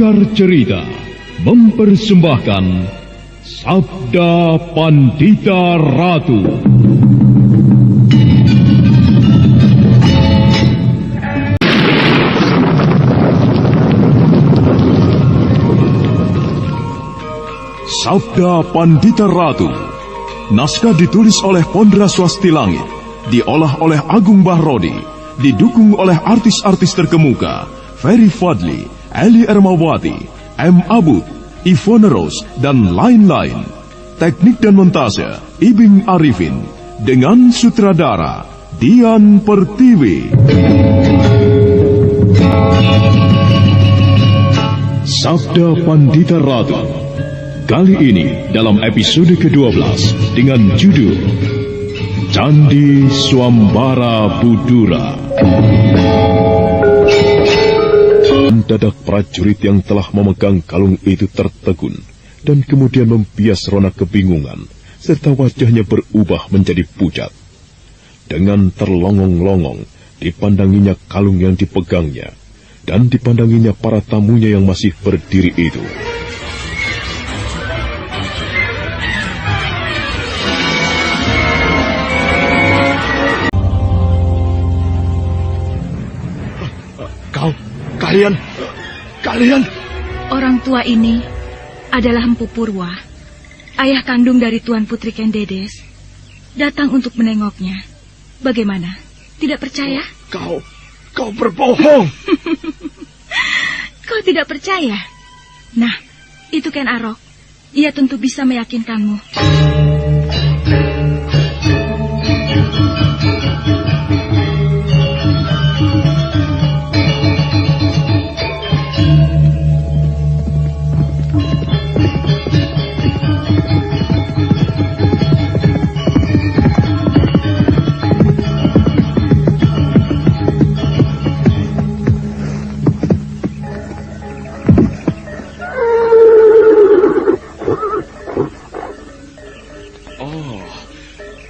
Sanggar Cerita mempersembahkan Sabda Pandita Ratu. Sabda Pandita Ratu. Naskah ditulis oleh Pondra Swasti Langit, diolah oleh Agung Bahrodi, didukung oleh artis-artis terkemuka Ferry Fadli, Eli Ermawati, M. Abud, Ivone Rose, dan lain-lain. Teknik dan montase Ibing Arifin, dengan sutradara Dian Pertiwi. Sabda Pandita Ratu. Kali ini dalam episode ke-12 dengan judul Candi Swambara Budura. Mendadak prajurit yang telah memegang kalung itu tertegun dan kemudian membias rona kebingungan serta wajahnya berubah menjadi pucat. Dengan terlongong-longong dipandanginya kalung yang dipegangnya dan dipandanginya para tamunya yang masih berdiri itu. Kalian. Orang tua ini adalah Empu Purwa, ayah kandung dari Tuan Putri Kendedes, datang untuk menengoknya. Bagaimana? Tidak percaya? Kau berbohong. Kau tidak percaya? Nah, itu Ken Arok. Ia tentu bisa meyakinkanmu.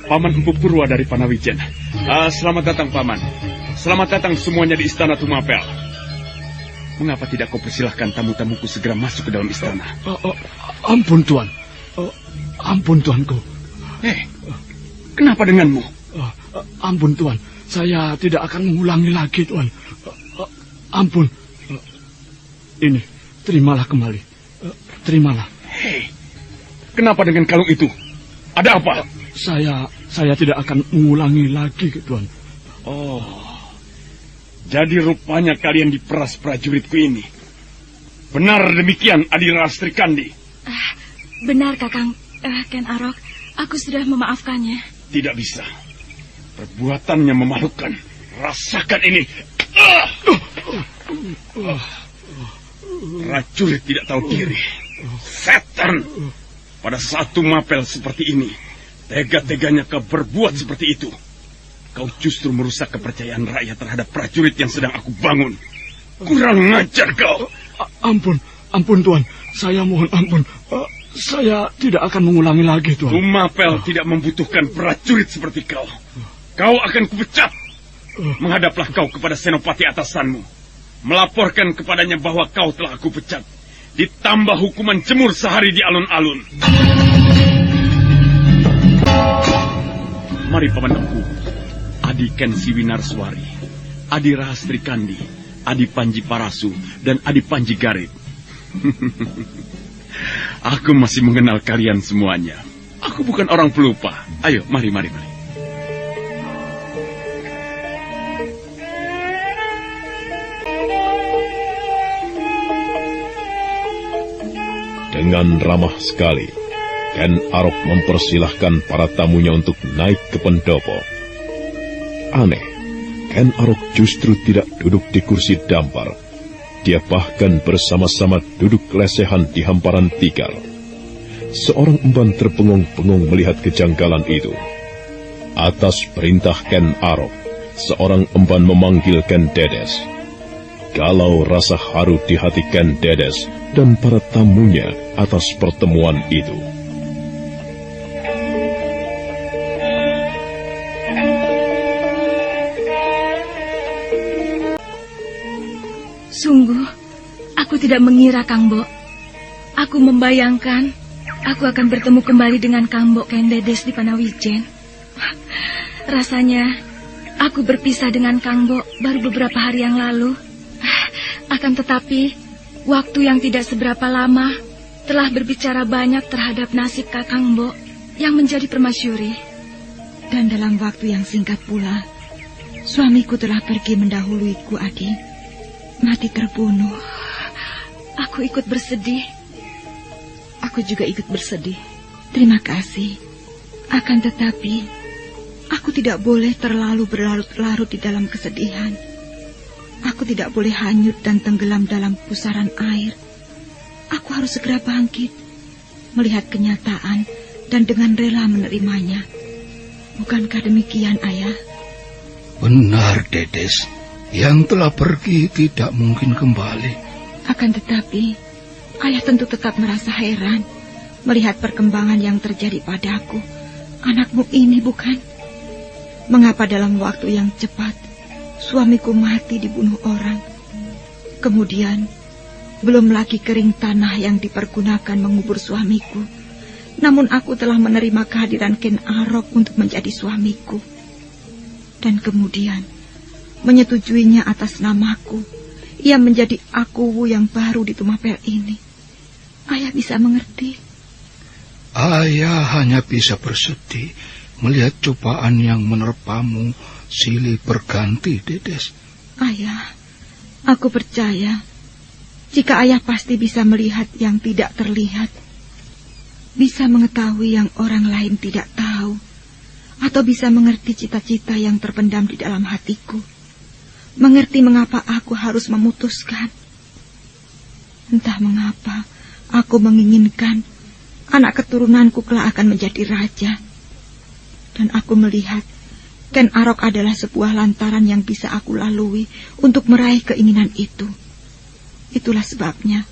Paman Empu Purwa dari Panawijen. Selamat datang, Paman. Selamat datang semuanya di Istana Tumapel. Mengapa tidak kau persilahkan tamu-tamuku segera masuk ke dalam istana? Ampun, Tuan. Ampun, Tuanku. Kenapa denganmu? Ampun, Tuan. Saya tidak akan mengulangi lagi, Tuan. Ampun. Ini, terimalah kembali. Terimalah. Kenapa dengan kalung itu? Ada apa? Saya tidak akan mengulangi lagi, Tuan. Jadi rupanya kalian diperas prajuritku ini. Benar demikian, Adira Astri Kandi? Benar, Kakang Ken Arok. Aku sudah memaafkannya. Tidak bisa. Perbuatannya memalukan. Rasakan ini. Prajurit tidak tahu diri. Setan. Pada satu mapel seperti ini, tega-teganya kau berbuat seperti itu. Kau justru merusak kepercayaan rakyat terhadap prajurit yang sedang aku bangun. Kurang ngajar kau. Ampun, Tuan. Saya mohon ampun. Saya tidak akan mengulangi lagi, Tuan. Tumapel tidak membutuhkan prajurit seperti kau. Kau akan kupecat. Menghadaplah kau kepada senopati atasanmu. Melaporkan kepadanya bahwa kau telah aku pecat. Ditambah hukuman jemur sehari di alun-alun. Mari Paman Empu, Adi Ken Siwinarswari, Adi Rahastri Kandi, Adi Panji Parasu, dan Adi Panji Garit. Aku masih mengenal kalian semuanya. Aku bukan orang pelupa. Ayo, mari. Dengan ramah sekali, Ken Arok mempersilahkan para tamunya untuk naik ke pendopo. Aneh, Ken Arok justru tidak duduk di kursi dampar. Dia bahkan bersama-sama duduk lesehan di hamparan tikar. Seorang emban terbengong-bengong melihat kejanggalan itu. Atas perintah Ken Arok, seorang emban memanggil Ken Dedes. Galau rasa haru di hati Ken Dedes dan para tamunya atas pertemuan itu. Sungguh, aku tidak mengira, Kang Mbok. Aku membayangkan aku akan bertemu kembali dengan Kang Mbok Ken Dedes di Panawijen. Rasanya aku berpisah dengan Kang Mbok baru beberapa hari yang lalu. Akan tetapi, waktu yang tidak seberapa lama telah berbicara banyak terhadap nasib Kakang Mbok yang menjadi permasyuri. Dan dalam waktu yang singkat pula, suamiku telah pergi mendahuluiku, Adi. Mati terbunuh. Aku ikut bersedih. Aku juga ikut bersedih. Terima kasih. Akan tetapi, aku tidak boleh terlalu berlarut-larut di dalam kesedihan. Aku tidak boleh hanyut dan tenggelam dalam pusaran air. Aku harus segera bangkit, melihat kenyataan dan dengan rela menerimanya. Bukankah demikian, Ayah? Benar, Dedes. Yang telah pergi tidak mungkin kembali. Akan tetapi, Ayah tentu tetap merasa heran melihat perkembangan yang terjadi padaku. Anakmu ini, bukan? Mengapa dalam waktu yang cepat suamiku mati dibunuh orang? Kemudian, belum lagi kering tanah yang dipergunakan mengubur suamiku. Namun aku telah menerima kehadiran Ken Arok untuk menjadi suamiku. Dan kemudian, menyetujuinya atas namaku. Ia menjadi Akuwu yang baru di Tumapel ini. Ayah bisa mengerti. Ayah hanya bisa bersedih melihat cobaan yang menerpamu silih berganti, Dedes. Ayah, aku percaya jika Ayah pasti bisa melihat yang tidak terlihat, bisa mengetahui yang orang lain tidak tahu, atau bisa mengerti cita-cita yang terpendam di dalam hatiku, mengerti mengapa aku harus memutuskan. Entah mengapa aku menginginkan anak keturunanku kelak akan menjadi raja. Dan aku melihat Ken Arok adalah sebuah lantaran yang bisa aku lalui untuk meraih keinginan itu. Itulah sebabnya,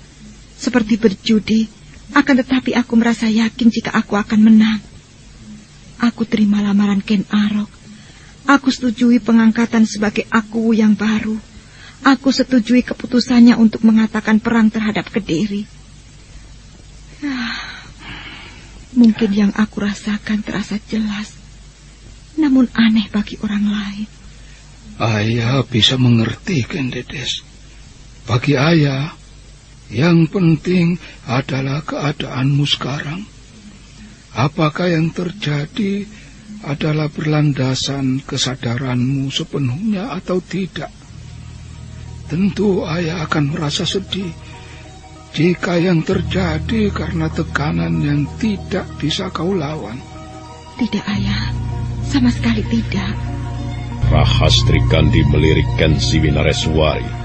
seperti berjudi, akan tetapi aku merasa yakin jika aku akan menang. Aku terima lamaran Ken Arok. Aku setujui pengangkatan sebagai Akuwu yang baru. Aku setujui keputusannya untuk mengatakan perang terhadap Kediri. Mungkin yang aku rasakan terasa jelas, namun aneh bagi orang lain. Ayah bisa mengerti, Ken Dedes. Bagi ayah, yang penting adalah keadaanmu sekarang. Apakah yang terjadi adalah berlandasan kesadaranmu sepenuhnya atau tidak? Tentu ayah akan merasa sedih jika yang terjadi karena tekanan yang tidak bisa kau lawan. Tidak, Ayah. Sama sekali tidak. Rahastri Kandi melirik Ken Siwinareswari.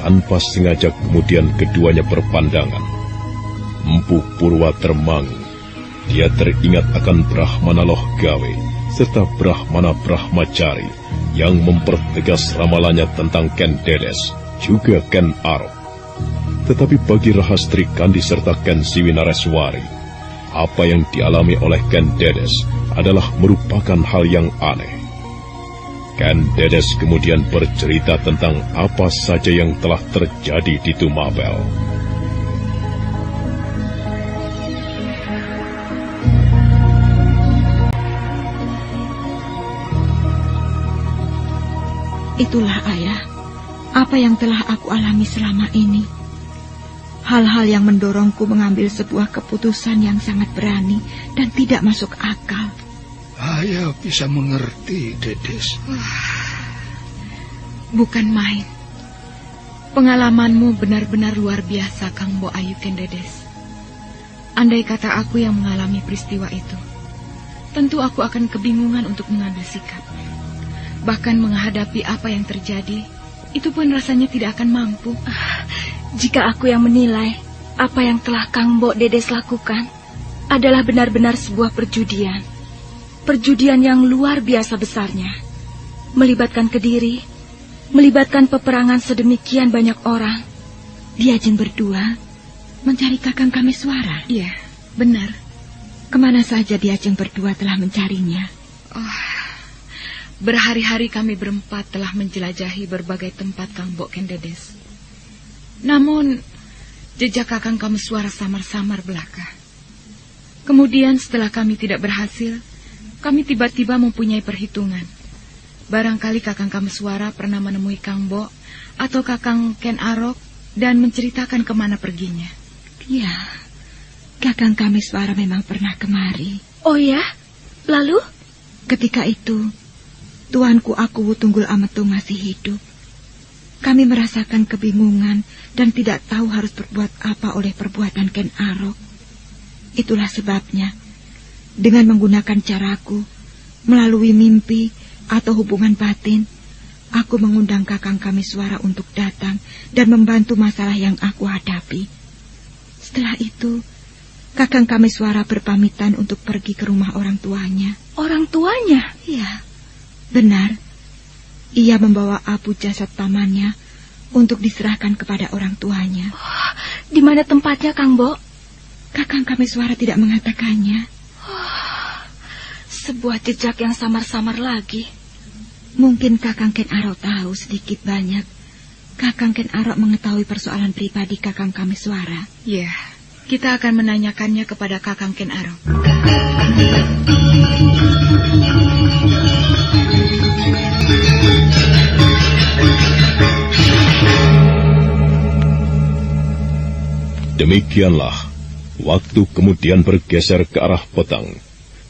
Tanpa sengaja kemudian keduanya berpandangan. Empu Purwa termangu. Dia teringat akan Brahmana Lohgawe serta Brahmana Brahmacari yang mempertegas ramalannya tentang Ken Dedes, juga Ken Arok. Tetapi bagi Rahastri Kandi serta Ken Siwinareswari, apa yang dialami oleh Ken Dedes adalah merupakan hal yang aneh. Ken Dedes kemudian bercerita tentang apa saja yang telah terjadi di Tumapel. Itulah, Ayah, apa yang telah aku alami selama ini. Hal-hal yang mendorongku mengambil sebuah keputusan yang sangat berani dan tidak masuk akal. Ayah bisa mengerti, Dedes. Bukan main. Pengalamanmu benar-benar luar biasa, Kang Mbok Ayu Ken Dedes. Andai kata aku yang mengalami peristiwa itu, tentu aku akan kebingungan untuk mengambil sikap. Bahkan menghadapi apa yang terjadi, itu pun rasanya tidak akan mampu. Jika aku yang menilai apa yang telah Kang Mbok Dedes lakukan adalah benar-benar sebuah perjudian. Perjudian yang luar biasa besarnya. Melibatkan Kediri, melibatkan peperangan sedemikian banyak orang. Diajeng berdua mencari Kakang Kameswara. Iya, benar. Kemana saja Diajeng berdua telah mencarinya? Berhari-hari kami berempat telah menjelajahi berbagai tempat Kang Mbok Ken Dedes. Namun, jejak Kakang Kameswara samar-samar belaka. Kemudian setelah kami tidak berhasil, kami tiba-tiba mempunyai perhitungan. Barangkali Kakang Kameswara pernah menemui Kang Bo atau Kakang Ken Arok dan menceritakan kemana perginya. Ya, Kakang Kameswara memang pernah kemari. Oh ya? Lalu? Ketika itu, tuanku Aku Tunggul Ametung masih hidup. Kami merasakan kebingungan dan tidak tahu harus berbuat apa oleh perbuatan Ken Arok. Itulah sebabnya, dengan menggunakan caraku, melalui mimpi atau hubungan batin, aku mengundang Kakang Kameswara untuk datang dan membantu masalah yang aku hadapi. Setelah itu, Kakang Kameswara berpamitan untuk pergi ke rumah orang tuanya. Orang tuanya? Iya, benar. Ia membawa abu jasad pamannya untuk diserahkan kepada orang tuanya. Oh, di mana tempatnya, Kang Bo? Kakang Kameswara tidak mengatakannya. Oh, sebuah jejak yang samar-samar lagi. Mungkin Kakang Ken Arok tahu sedikit banyak. Kakang Ken Arok mengetahui persoalan pribadi Kakang Kameswara. Ya, kita akan menanyakannya kepada Kakang Ken Arok. Demikianlah, waktu kemudian bergeser ke arah petang.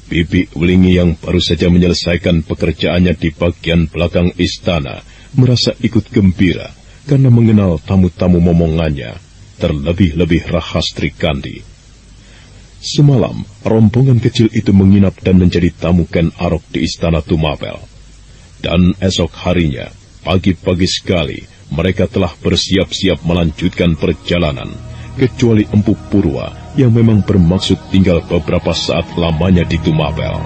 Bibi Wulingi yang baru saja menyelesaikan pekerjaannya di bagian belakang istana merasa ikut gembira karena mengenal tamu-tamu momongannya, terlebih-lebih Rahastri Kandi. Semalam, rombongan kecil itu menginap dan menjadi tamu Ken Arok di istana Tumapel. Dan esok harinya, pagi-pagi sekali, mereka telah bersiap-siap melanjutkan perjalanan, kecuali Empu Purwa yang memang bermaksud tinggal beberapa saat lamanya di Tumapel.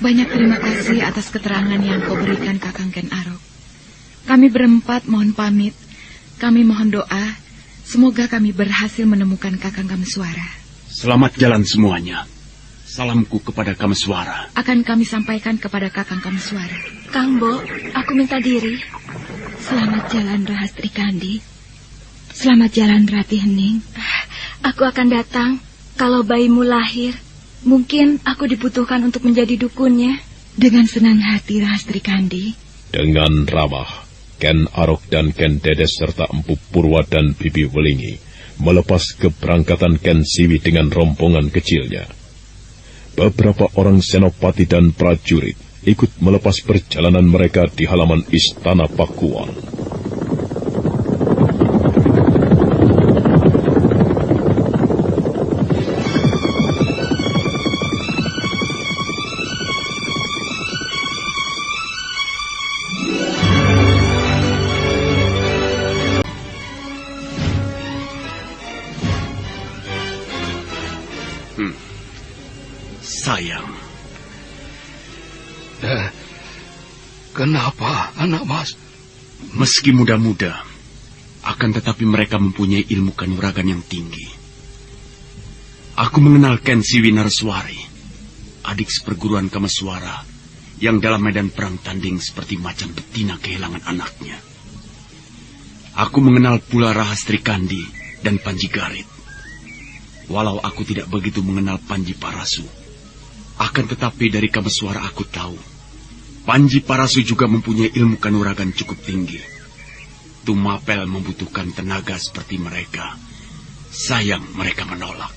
Banyak terima kasih atas keterangan yang kau berikan Kakang Ken Arok. Kami berempat mohon pamit. Kami mohon doa, semoga kami berhasil menemukan Kakang Kameswara. Selamat jalan semuanya. Salamku kepada Kameswara. Akan kami sampaikan kepada Kakang Kameswara. Kang Bo, aku minta diri. Selamat jalan Rahastri Kandi. Selamat jalan Rati Hening. Aku akan datang. Kalau bayimu lahir, mungkin aku dibutuhkan untuk menjadi dukunnya. Dengan senang hati Rahastri Kandi. Dengan ramah, Ken Arok dan Ken Dedes serta Empu Purwa dan Bibi Wulingi melepas keberangkatan Ken Siwi dengan rombongan kecilnya. Beberapa orang senopati dan prajurit ikut melepas perjalanan mereka di halaman istana Pakuwon. Sayang. Kenapa, anak mas? Meski muda-muda, akan tetapi mereka mempunyai ilmu kanuragan yang tinggi. Aku mengenal Ken Siwi Nareswari, adik seperguruan Kameswara, yang dalam medan perang tanding seperti macan betina kehilangan anaknya. Aku mengenal pula Rahastri Kandi dan Panji Garit. Walau aku tidak begitu mengenal Panji Parasu, akan tetapi dari Kameswara aku tahu, Panji Parasu juga mempunyai ilmu kanuragan cukup tinggi. Tumapel membutuhkan tenaga seperti mereka. Sayang mereka menolak.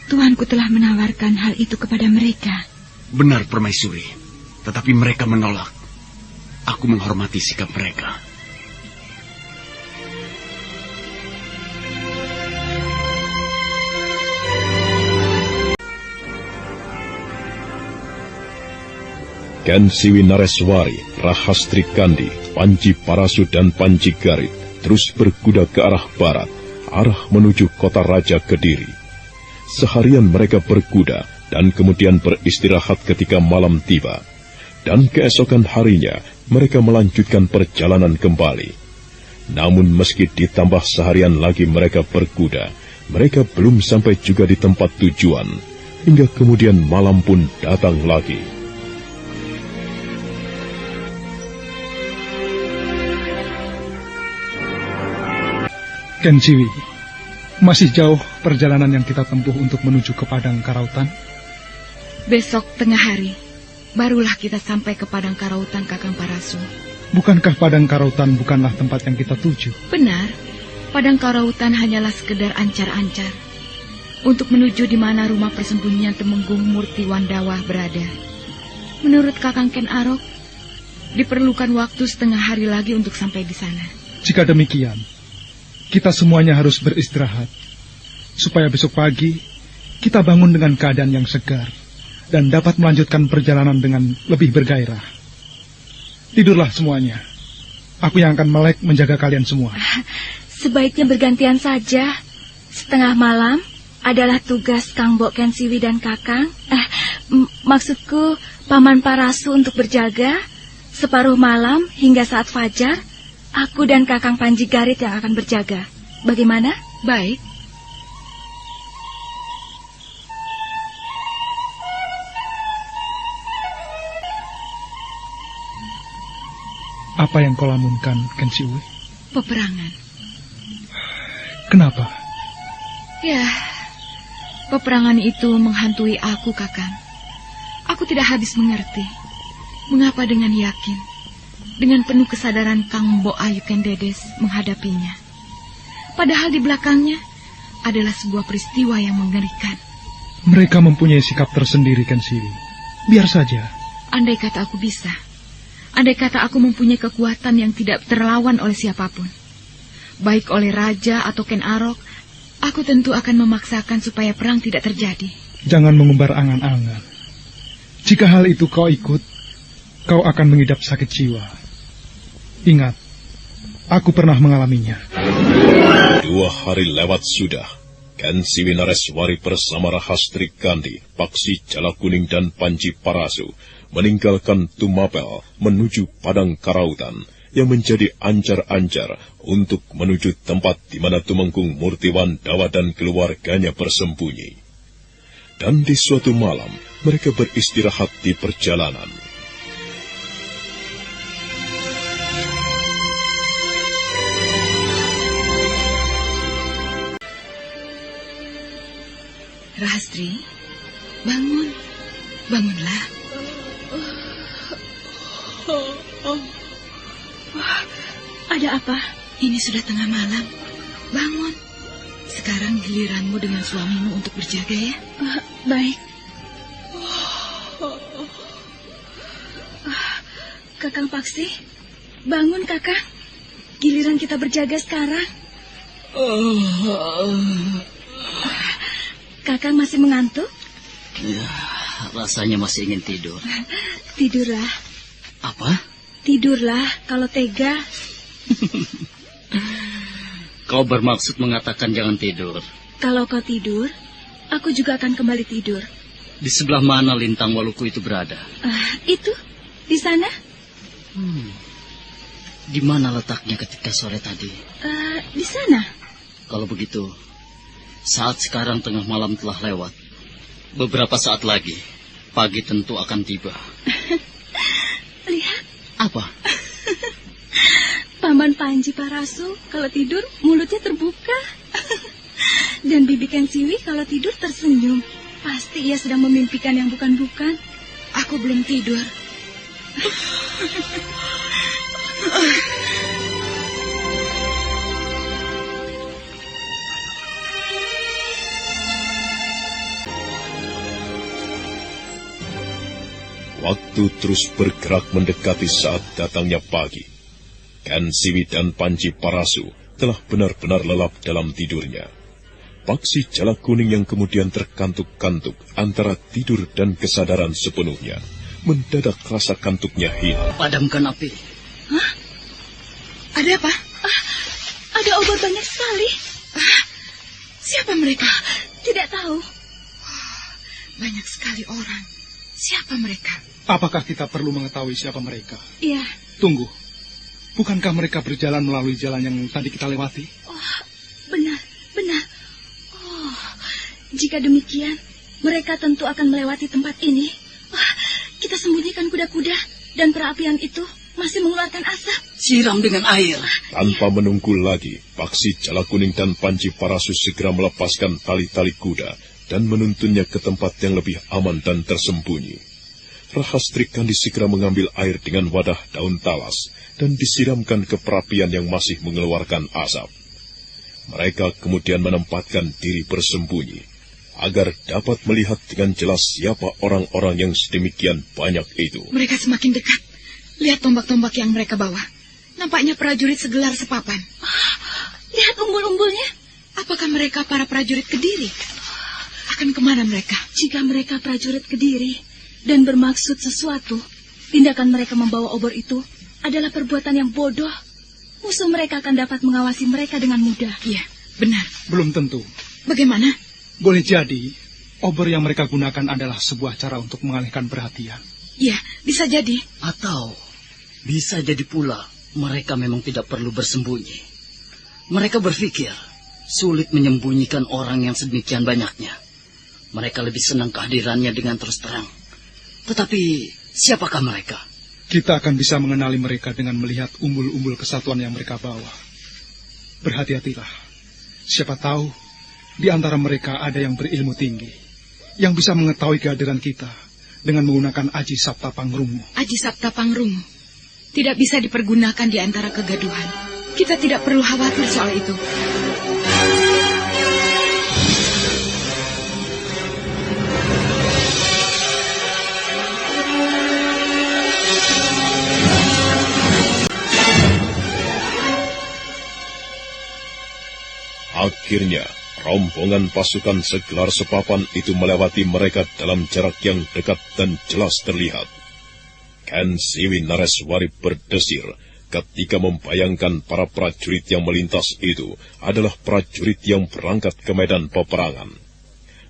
Tuanku telah menawarkan hal itu kepada mereka. Benar Permaisuri, tetapi mereka menolak. Aku menghormati sikap mereka. Ken Siwi Nareswari, Rahastri Kandi, Panji Parasu dan Panji Garit terus berkuda ke arah barat, arah menuju kota Raja Kediri. Seharian mereka berkuda dan kemudian beristirahat ketika malam tiba. Dan keesokan harinya mereka melanjutkan perjalanan kembali. Namun meski ditambah seharian lagi mereka berkuda, mereka belum sampai juga di tempat tujuan, hingga kemudian malam pun datang lagi. Ken Siwi, masih jauh perjalanan yang kita tempuh untuk menuju ke Padang Karautan? Besok tengah hari, barulah kita sampai ke Padang Karautan, Kakang Parasu. Bukankah Padang Karautan bukanlah tempat yang kita tuju? Benar, Padang Karautan hanyalah sekedar ancar-ancar untuk menuju di mana rumah persembunyian Temenggung Murti Wandawa berada. Menurut Kakang Ken Arok, diperlukan waktu setengah hari lagi untuk sampai di sana. Jika demikian, kita semuanya harus beristirahat, supaya besok pagi kita bangun dengan keadaan yang segar dan dapat melanjutkan perjalanan dengan lebih bergairah. Tidurlah semuanya. Aku yang akan melek menjaga kalian semua. Sebaiknya bergantian saja. Setengah malam adalah tugas Kang Mbok Ken Siwi dan Kakang. Maksudku Paman Parasu untuk berjaga. Separuh malam hingga saat fajar, aku dan Kakang Panji Garit yang akan berjaga. Bagaimana? Baik. Apa yang kau lamunkan, Ken Siwi? Peperangan. Kenapa? Ya, peperangan itu menghantui aku, Kakang. Aku tidak habis mengerti mengapa dengan yakin, dengan penuh kesadaran Kang Mbok Ayu Ken Dedes menghadapinya. Padahal di belakangnya adalah sebuah peristiwa yang mengerikan. Mereka mempunyai sikap tersendiri, Ken Siwi. Biar saja. Andai kata aku bisa, andai kata aku mempunyai kekuatan yang tidak terlawan oleh siapapun, baik oleh Raja atau Ken Arok, aku tentu akan memaksakan supaya perang tidak terjadi. Jangan mengumbar angan-angan. Jika hal itu kau ikut, kau akan mengidap sakit jiwa. Ingat, aku pernah mengalaminya. 2 hari lewat sudah. Ken Siwi Nareswari bersama Rahastri Gandhi, Paksi Jala Kuning dan Panji Parasu meninggalkan Tumapel menuju Padang Karautan yang menjadi ancar-ancar untuk menuju tempat di mana Temenggung Murti Wandawa dan keluarganya bersembunyi. Dan di suatu malam, mereka beristirahat di perjalanan. Rahastri, bangun. Bangunlah. Ada apa? Ini sudah tengah malam. Bangun. Sekarang giliranmu dengan suamimu untuk berjaga ya. Baik. Kakang Paksi, bangun Kakang. Giliran kita berjaga sekarang. Kakang masih mengantuk? Ya, rasanya masih ingin tidur. Tidurlah. Apa? Tidurlah kalau tega. Kau bermaksud mengatakan jangan tidur. Kalau kau tidur, aku juga akan kembali tidur. Di sebelah mana Lintang Waluku itu berada? Itu, di sana. Di mana letaknya ketika sore tadi? Di sana. Kalau begitu, saat sekarang tengah malam telah lewat. Beberapa saat lagi, pagi tentu akan tiba. Lihat. Apa? Paman Panji Parasu kalau tidur mulutnya terbuka. Dan Bibi Ken Siwi kalau tidur tersenyum. Pasti ia sedang memimpikan yang bukan-bukan. Aku belum tidur. Waktu terus bergerak mendekati saat datangnya pagi. Ken Siwi dan Panji Parasu telah benar-benar lelap dalam tidurnya. Paksi Jala Kuning yang kemudian terkantuk-kantuk antara tidur dan kesadaran sepenuhnya, mendadak rasa kantuknya hilang. Padamkan api. Hah? Ada apa? Ada obat banyak sekali. Siapa mereka? Tidak tahu. Banyak sekali orang. Siapa mereka? Apakah kita perlu mengetahui siapa mereka? Iya. Tunggu. Bukankah mereka berjalan melalui jalan yang tadi kita lewati? Oh, benar. Oh, jika demikian, mereka tentu akan melewati tempat ini. Kita sembunyikan kuda-kuda dan perapian itu masih mengeluarkan asap. Siram dengan air. Tanpa menunggu lagi, Paksi Jala Kuning dan Panji Parasu segera melepaskan tali-tali kuda dan menuntunnya ke tempat yang lebih aman dan tersembunyi. Rahastri Kandi segera mengambil air dengan wadah daun talas dan disiramkan ke perapian yang masih mengeluarkan asap. Mereka kemudian menempatkan diri bersembunyi agar dapat melihat dengan jelas siapa orang-orang yang sedemikian banyak itu. Mereka semakin dekat. Lihat tombak-tombak yang mereka bawa. Nampaknya prajurit segelar sepapan. Lihat umbul-umbulnya. Apakah mereka para prajurit Kediri? Akan kemana mereka? Jika mereka prajurit Kediri dan bermaksud sesuatu, tindakan mereka membawa obor itu adalah perbuatan yang bodoh. Musuh mereka akan dapat mengawasi mereka dengan mudah. Iya, benar. Belum tentu. Bagaimana? Boleh jadi, obor yang mereka gunakan adalah sebuah cara untuk mengalihkan perhatian. Iya, bisa jadi. Atau bisa jadi pula mereka memang tidak perlu bersembunyi. Mereka berpikir sulit menyembunyikan orang yang sedemikian banyaknya. Mereka lebih senang kehadirannya dengan terus terang. Tetapi siapakah mereka? Kita akan bisa mengenali mereka dengan melihat umbul-umbul kesatuan yang mereka bawa. Berhati-hatilah. Siapa tahu di antara mereka ada yang berilmu tinggi, yang bisa mengetahui kehadiran kita dengan menggunakan Aji Sapta Pangrungu. Aji Sapta Pangrungu tidak bisa dipergunakan di antara kegaduhan. Kita tidak perlu khawatir soal itu. Akhirnya, rombongan pasukan segelar sepapan itu melewati mereka dalam jarak yang dekat dan jelas terlihat. Ken Siwi Nareswari berdesir ketika membayangkan para prajurit yang melintas itu adalah prajurit yang berangkat ke medan peperangan.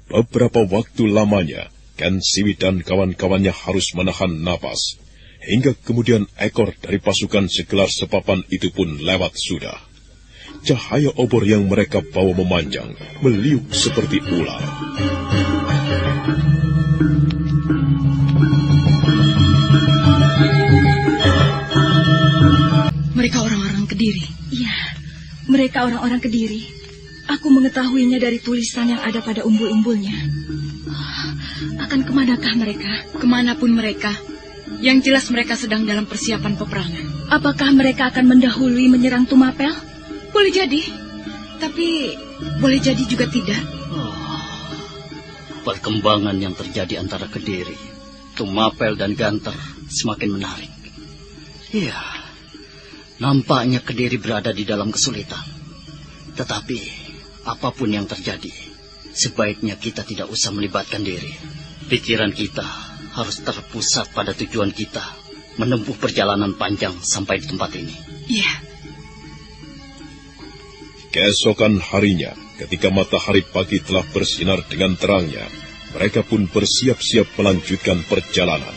Beberapa waktu lamanya, Ken Siwi dan kawan-kawannya harus menahan napas, hingga kemudian ekor dari pasukan segelar sepapan itu pun lewat sudah. Cahaya obor yang mereka bawa memanjang, meliuk seperti ular. Mereka orang-orang Kediri. Iya, mereka orang-orang Kediri. Aku mengetahuinya dari tulisan yang ada pada umbul-umbulnya. Akan kemanakah mereka? Kemanapun mereka, yang jelas mereka sedang dalam persiapan peperangan. Apakah mereka akan mendahului menyerang Tumapel? Boleh jadi, tapi boleh jadi juga tidak. Perkembangan yang terjadi antara Kediri, Tumapel dan Ganter semakin menarik. Iya, nampaknya Kediri berada di dalam kesulitan. Tetapi apapun yang terjadi, sebaiknya kita tidak usah melibatkan diri. Pikiran kita harus terpusat pada tujuan kita, menempuh perjalanan panjang sampai di tempat ini. Iya. Keesokan harinya, ketika matahari pagi telah bersinar dengan terangnya, mereka pun bersiap-siap melanjutkan perjalanan.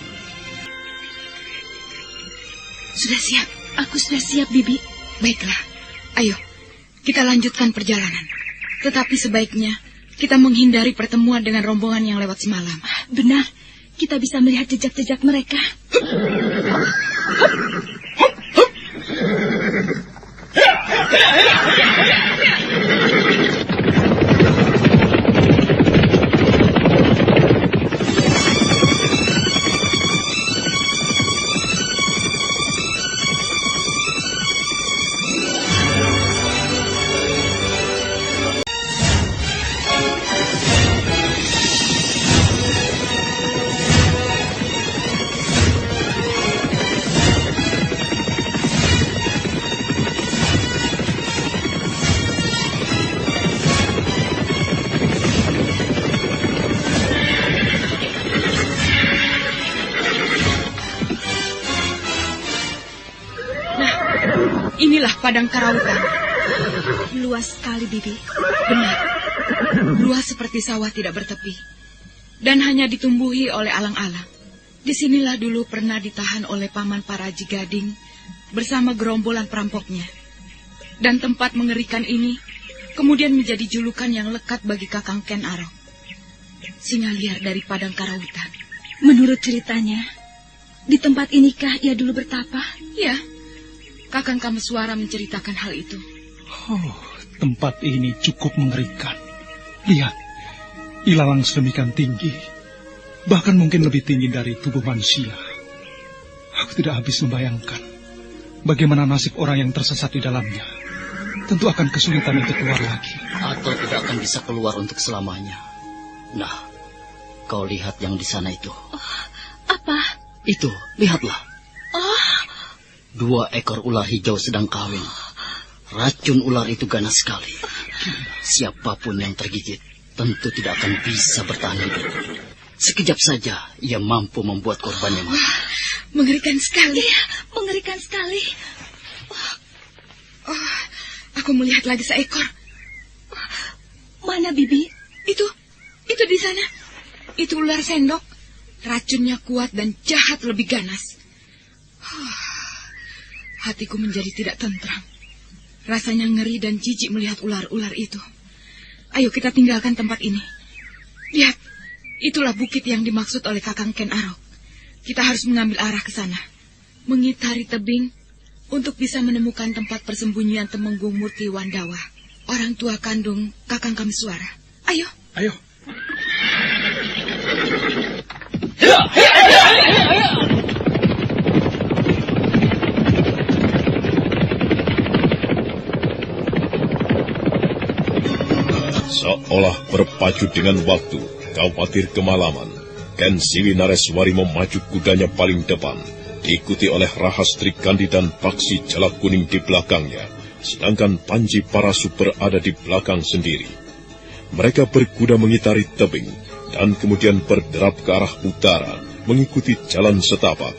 Sudah siap? Aku sudah siap, Bibi. Baiklah, ayo, kita lanjutkan perjalanan. Tetapi sebaiknya kita menghindari pertemuan dengan rombongan yang lewat semalam. Benar, kita bisa melihat jejak-jejak mereka. Inilah padang Karautan. Luas sekali, Bibi. Benar. Luas seperti sawah tidak bertepi. Dan hanya ditumbuhi oleh alang-alang. Disinilah dulu pernah ditahan oleh Paman Paraji Gading bersama gerombolan perampoknya. Dan tempat mengerikan ini kemudian menjadi julukan yang lekat bagi Kakang Ken Arok, singa liar dari padang karawitan. Menurut ceritanya, di tempat inikah ia dulu bertapa? Ya, Kakang Kameswara menceritakan hal itu. Oh, tempat ini cukup mengerikan. Lihat, ilalang sedemikian tinggi, bahkan mungkin lebih tinggi dari tubuh manusia. Aku tidak habis membayangkan bagaimana nasib orang yang tersesat di dalamnya. Tentu akan kesulitan untuk keluar lagi. Atau tidak akan bisa keluar untuk selamanya. Nah, kau lihat yang di sana itu. Apa? Itu, lihatlah. Oh, 2 ekor ular hijau sedang kawin. Racun ular itu ganas sekali. Siapapun yang tergigit tentu tidak akan bisa bertahan hidup. Sekejap saja ia mampu membuat korbannya mati. Mengerikan sekali. Iya, mengerikan sekali. Oh, aku melihat lagi seekor. Mana, Bibi? Itu di sana. Itu ular sendok. Racunnya kuat dan jahat lebih ganas. Hatiku menjadi tidak tentram. Rasanya ngeri dan jijik melihat ular-ular itu. Ayo kita tinggalkan tempat ini. Lihat, itulah bukit yang dimaksud oleh Kakang Ken Arok. Kita harus mengambil arah ke sana, mengitari tebing untuk bisa menemukan tempat persembunyian Temenggung Murti Wandawa, orang tua kandung Kakang Kameswara. Ayo. Ayo. Seolah berpacu dengan waktu, khawatir kemalaman, Ken Siwi Nareswari memacu kudanya paling depan, diikuti oleh Rahastri Kandi dan Paksi Jala Kuning di belakangnya, sedangkan Panji Parasu berada di belakang sendiri. Mereka berkuda mengitari tebing, dan kemudian berderap ke arah utara, mengikuti jalan setapak,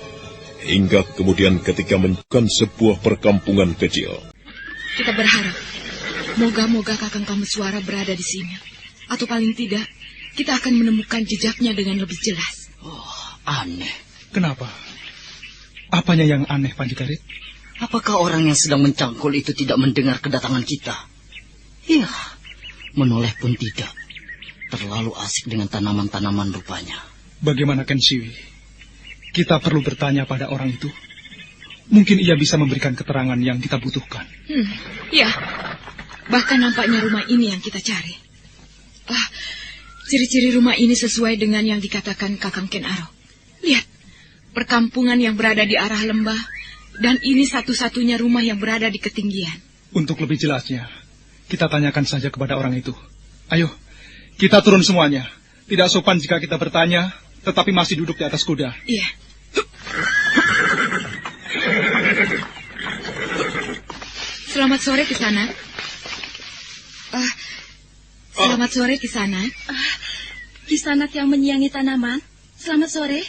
hingga kemudian ketika menemukan sebuah perkampungan kecil. Kita berharap, moga-moga Kakang Kameswara berada di sini. Atau paling tidak, kita akan menemukan jejaknya dengan lebih jelas. Oh, aneh. Kenapa? Apanya yang aneh, Panji Garit? Apakah orang yang sedang mencangkul itu tidak mendengar kedatangan kita? Iya, menoleh pun tidak. Terlalu asik dengan tanaman-tanaman rupanya. Bagaimana, Ken Siwi? Kita perlu bertanya pada orang itu. Mungkin ia bisa memberikan keterangan yang kita butuhkan. Ya, bahkan nampaknya rumah ini yang kita cari. Ciri-ciri rumah ini sesuai dengan yang dikatakan Kakang Ken Arok. Lihat, perkampungan yang berada di arah lembah, dan ini satu-satunya rumah yang berada di ketinggian. Untuk lebih jelasnya, kita tanyakan saja kepada orang itu. Ayo, kita turun semuanya. Tidak sopan jika kita bertanya, tetapi masih duduk di atas kuda. Iya. Selamat sore, Kisanak. Selamat sore, Kisanak. Kisanak yang menyiangi tanaman, selamat sore.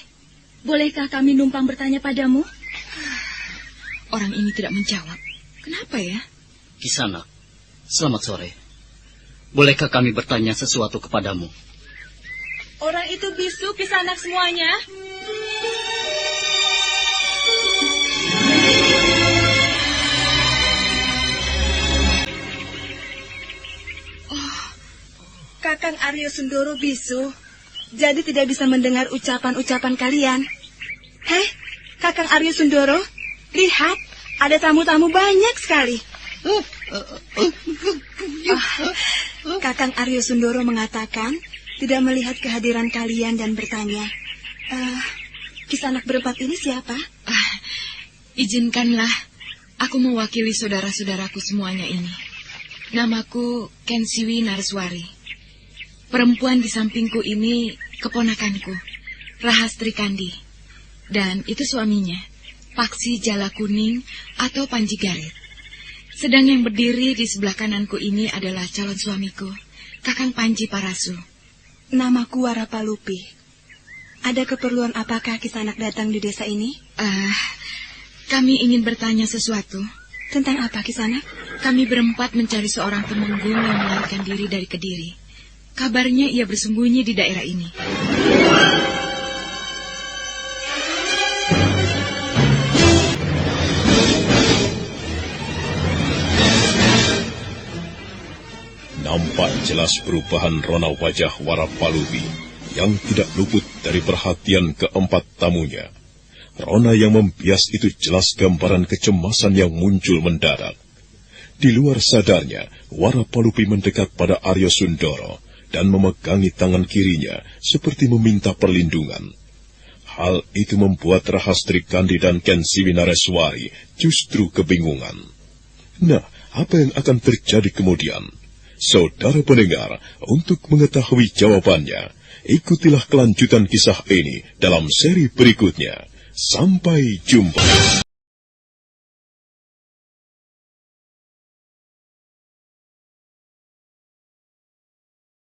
Bolehkah kami numpang bertanya padamu? Orang ini tidak menjawab. Kenapa ya? Kisanak, selamat sore. Bolehkah kami bertanya sesuatu kepadamu? Orang itu bisu, Kisanak semuanya. Kakang Aryo Sundoro bisu, jadi tidak bisa mendengar ucapan-ucapan kalian. Hei, Kakang Aryo Sundoro, lihat, ada tamu-tamu banyak sekali. Kakang Aryo Sundoro mengatakan tidak melihat kehadiran kalian dan bertanya, Kisanak berempat ini siapa? Izinkanlah aku mewakili saudara-saudaraku semuanya ini. Namaku Ken Siwi Nareswari. Perempuan di sampingku ini keponakanku, Rahastri Kandi. Dan itu suaminya, Paksi Jala Kuning atau Panji Garit. Sedang yang berdiri di sebelah kananku ini adalah calon suamiku, Kakang Panji Parasu. Namaku Warapalupi. Ada keperluan apakah Kisanak datang di desa ini? Kami ingin bertanya sesuatu. Tentang apa, Kisanak? Kami berempat mencari seorang Temenggung yang melarikan diri dari Kediri. Kabarnya ia bersembunyi di daerah ini. nampak jelas perubahan rona wajah Warapalupi yang tidak luput dari perhatian keempat tamunya. Rona yang membias itu jelas gambaran kecemasan yang muncul mendadak. Di luar sadarnya, Warapalupi mendekat pada Arya Sundoro dan memegangi tangan kirinya seperti meminta perlindungan. Hal itu membuat Rahastri Kandi dan Ken Siwi Nareswari justru kebingungan. Nah, apa yang akan terjadi kemudian? Saudara pendengar, untuk mengetahui jawabannya, ikutilah kelanjutan kisah ini dalam seri berikutnya. Sampai jumpa.